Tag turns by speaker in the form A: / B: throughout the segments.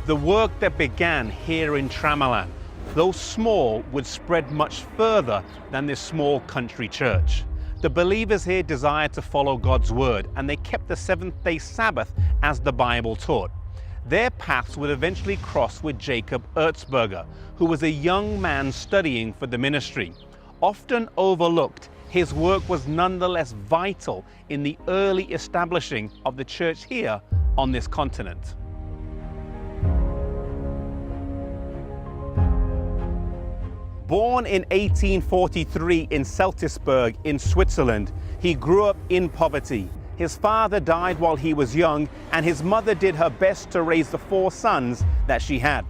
A: The work that began here in Tramalan, though small, would spread much further than this small country church. The believers here desired to follow God's word, and they kept the seventh-day Sabbath as the Bible taught. Their paths would eventually cross with Jakob Erzberger, who was a young man studying for the ministry. Often overlooked, his work was nonetheless vital in the early establishing of the church here on this continent. Born in 1843 in Celtisberg in Switzerland, he grew up in poverty. His father died while he was young, and his mother did her best to raise the 4 sons that she had.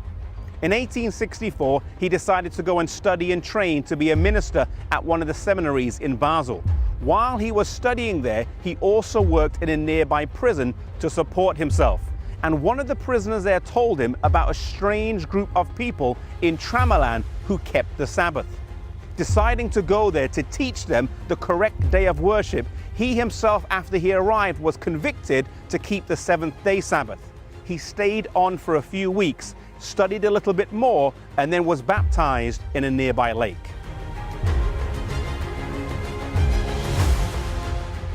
A: In 1864, he decided to go and study and train to be a minister at one of the seminaries in Basel. While he was studying there, he also worked in a nearby prison to support himself. And one of the prisoners there told him about a strange group of people in Tramalan who kept the Sabbath. Deciding to go there to teach them the correct day of worship, he himself, after he arrived, was convicted to keep the seventh-day Sabbath. He stayed on for a few weeks, studied a little bit more, and then was baptized in a nearby lake.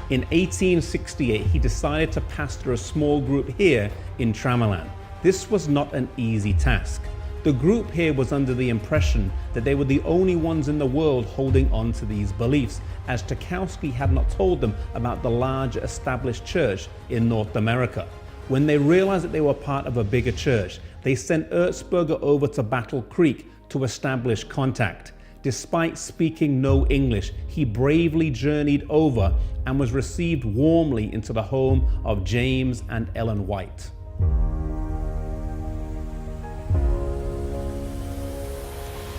A: In 1868, he decided to pastor a small group here in Tramalan. This was not an easy task. The group here was under the impression that they were the only ones in the world holding on to these beliefs, as Czechowskii had not told them about the large established church in North America. When they realized that they were part of a bigger church, they sent Erzberger over to Battle Creek to establish contact. Despite speaking no English, he bravely journeyed over and was received warmly into the home of James and Ellen White.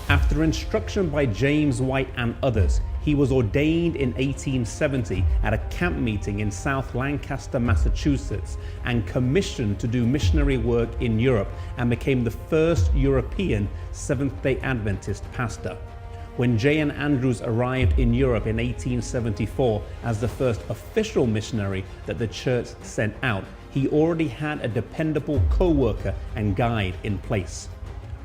A: After instruction by James White and others, he was ordained in 1870 at a camp meeting in South Lancaster, Massachusetts, and commissioned to do missionary work in Europe, and became the first European Seventh-day Adventist pastor. When J.N. Andrews arrived in Europe in 1874 as the first official missionary that the church sent out, he already had a dependable co-worker and guide in place.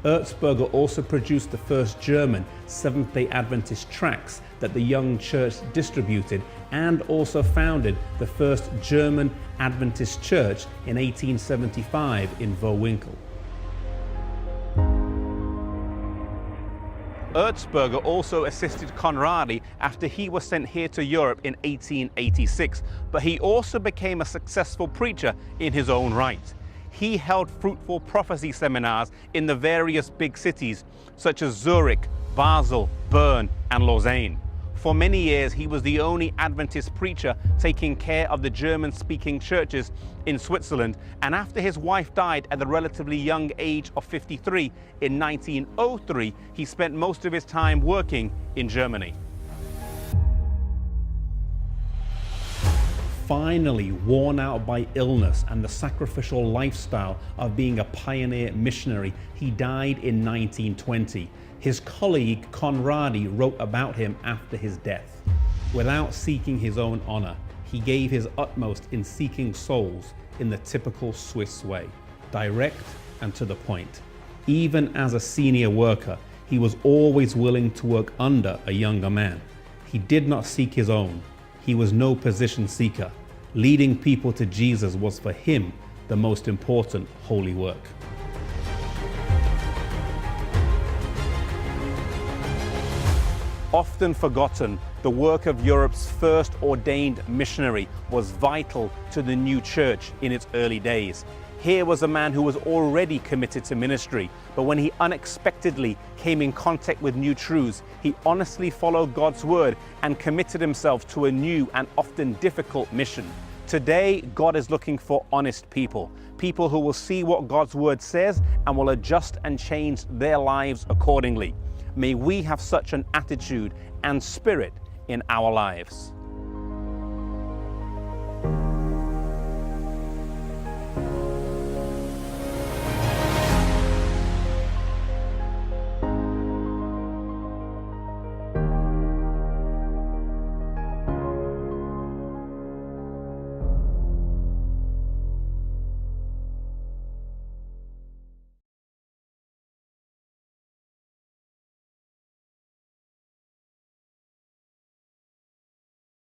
A: Erzberger also produced the first German Seventh-day Adventist tracts that the young church distributed, and also founded the first German Adventist church in 1875 in Vohwinkel. Erzberger also assisted Conradi after he was sent here to Europe in 1886, but he also became a successful preacher in his own right. He held fruitful prophecy seminars in the various big cities such as Zurich, Basel, Bern, and Lausanne. For many years, he was the only Adventist preacher taking care of the German-speaking churches in Switzerland, and after his wife died at the relatively young age of 53 in 1903, he spent most of his time working in Germany. Finally, worn out by illness and the sacrificial lifestyle of being a pioneer missionary, he died in 1920. His colleague Conradi wrote about him after his death. Without seeking his own honor, he gave his utmost in seeking souls in the typical Swiss way, direct and to the point. Even as a senior worker, he was always willing to work under a younger man. He did not seek his own. He was no position seeker. Leading people to Jesus was for him the most important holy work. Often forgotten, the work of Europe's first ordained missionary was vital to the new church in its early days. Here was a man who was already committed to ministry, but when he unexpectedly came in contact with new truths, he honestly followed God's word and committed himself to a new and often difficult mission. Today, God is looking for honest people, people who will see what God's word says and will adjust and change their lives accordingly. May we have such an attitude and spirit in our lives.